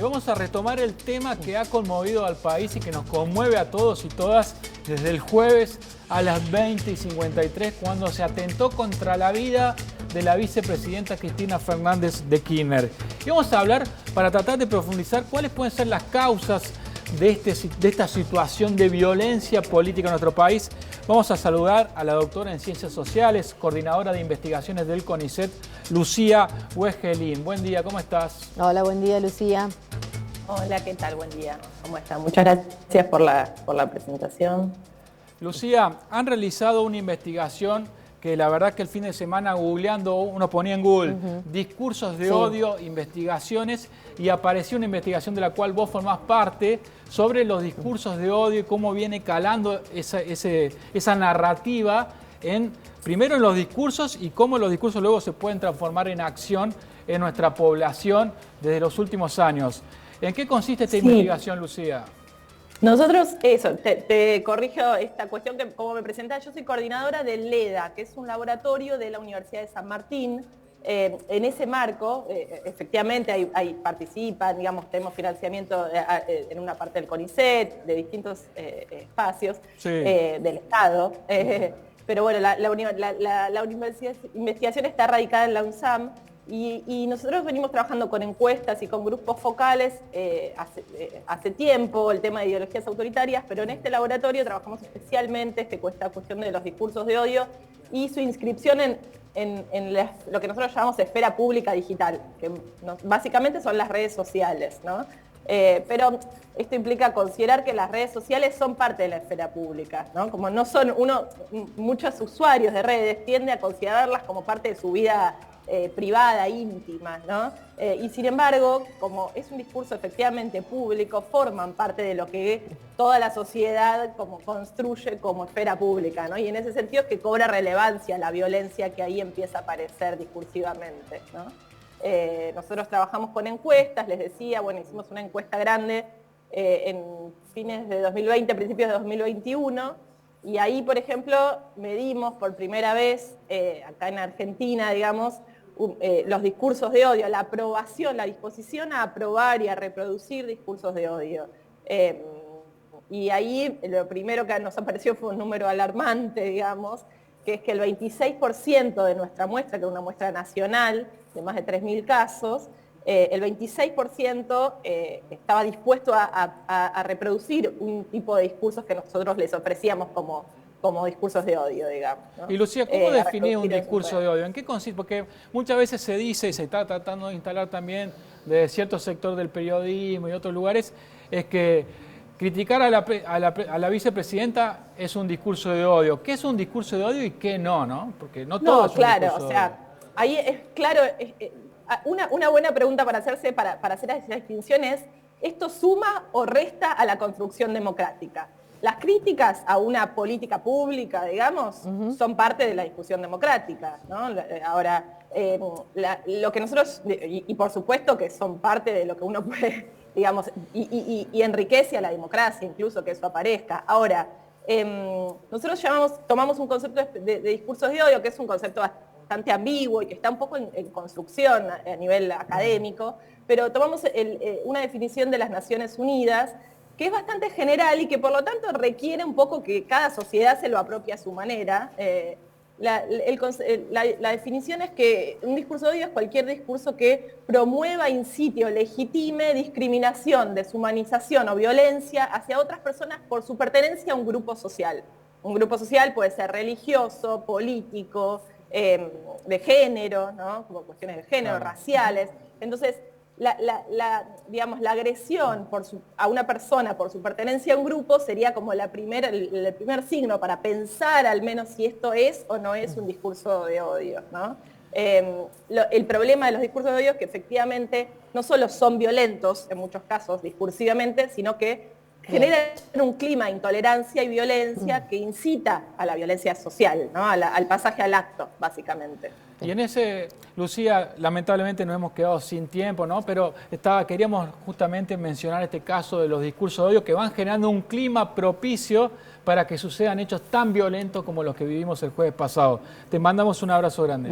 vamos a retomar el tema que ha conmovido al país y que nos conmueve a todos y todas desde el jueves a las 20:53, cuando se atentó contra la vida de la vicepresidenta Cristina Fernández de Kirchner. Y vamos a hablar para tratar de profundizar cuáles pueden ser las causas de esta situación de violencia política en nuestro país. Vamos a saludar a la doctora en Ciencias Sociales, coordinadora de investigaciones del CONICET, Lucía Wegelin. Buen día, ¿cómo estás? Hola, buen día, Lucía. Hola, ¿qué tal? Buen día. ¿Cómo están? Muchas gracias por la presentación. Lucía, han realizado una investigación que la verdad que el fin de semana googleando, uno ponía en Google discursos de odio, investigaciones, y apareció una investigación de la cual vos formás parte sobre los discursos de odio y cómo viene calando esa narrativa primero en los discursos y cómo los discursos luego se pueden transformar en acción en nuestra población desde los últimos años. ¿En qué consiste esta investigación, Lucía? Nosotros, te corrijo esta cuestión que como me presenta, yo soy coordinadora del LEDA, que es un laboratorio de la Universidad de San Martín. En ese marco, efectivamente, participan, digamos, tenemos financiamiento en una parte del CONICET, de distintos espacios del Estado. Pero bueno, la investigación está radicada en la UNSAM. Y nosotros venimos trabajando con encuestas y con grupos focales hace tiempo, el tema de ideologías autoritarias, pero en este laboratorio trabajamos especialmente esta cuestión de los discursos de odio y su inscripción en lo que nosotros llamamos esfera pública digital, que básicamente son las redes sociales, ¿no? Pero esto implica considerar que las redes sociales son parte de la esfera pública, ¿no? Como no son muchos usuarios de redes tienden a considerarlas como parte de su vida privada, íntima, ¿no? Y sin embargo, como es un discurso efectivamente público, forman parte de lo que toda la sociedad como construye como esfera pública, ¿no? Y en ese sentido es que cobra relevancia la violencia que ahí empieza a aparecer discursivamente, ¿no? Nosotros trabajamos con encuestas, les decía, bueno, hicimos una encuesta grande en fines de 2020, principios de 2021, y ahí, por ejemplo, medimos por primera vez, acá en Argentina, digamos, los discursos de odio, la aprobación, la disposición a aprobar y a reproducir discursos de odio. Y ahí lo primero que nos apareció fue un número alarmante, digamos, que es que el 26% de nuestra muestra, que es una muestra nacional de más de 3.000 casos, el 26% estaba dispuesto a reproducir un tipo de discursos que nosotros les ofrecíamos como discursos de odio, digamos, ¿no? Y Lucía, ¿cómo definir un discurso de odio? ¿En qué consiste? Porque muchas veces se dice, y se está tratando de instalar también de cierto sector del periodismo y otros lugares, es que criticar a la vicepresidenta es un discurso de odio. ¿Qué es un discurso de odio y qué no? Porque no todo es un claro, discurso o sea, de odio. ahí es claro, una buena pregunta para hacer esa distinción es, ¿esto suma o resta a la construcción democrática? Las críticas a una política pública, digamos, son parte de la discusión democrática, ¿no? Ahora, lo que nosotros, y por supuesto que son parte de lo que uno puede, digamos, y enriquece a la democracia, incluso que eso aparezca. Ahora, nosotros tomamos un concepto de discursos de odio, que es un concepto bastante ambiguo y que está un poco en construcción a nivel académico, pero tomamos una definición de las Naciones Unidas que es bastante general y que por lo tanto requiere un poco que cada sociedad se lo apropie a su manera. La definición es que un discurso de odio es cualquier discurso que promueva, incite o legitime discriminación, deshumanización o violencia hacia otras personas por su pertenencia a un grupo social. Un grupo social puede ser religioso, político, de género, ¿no? Como cuestiones de género, raciales. Entonces, digamos, la agresión a una persona por su pertenencia a un grupo sería como el primer signo para pensar al menos si esto es o no es un discurso de odio, ¿no? El problema de los discursos de odio es que efectivamente no solo son violentos, en muchos casos discursivamente, sino que generan un clima de intolerancia y violencia que incita a la violencia social, ¿no? Al pasaje al acto, básicamente. Y en ese, Lucía, lamentablemente nos hemos quedado sin tiempo, ¿no? Pero queríamos justamente mencionar este caso de los discursos de odio que van generando un clima propicio para que sucedan hechos tan violentos como los que vivimos el jueves pasado. Te mandamos un abrazo grande.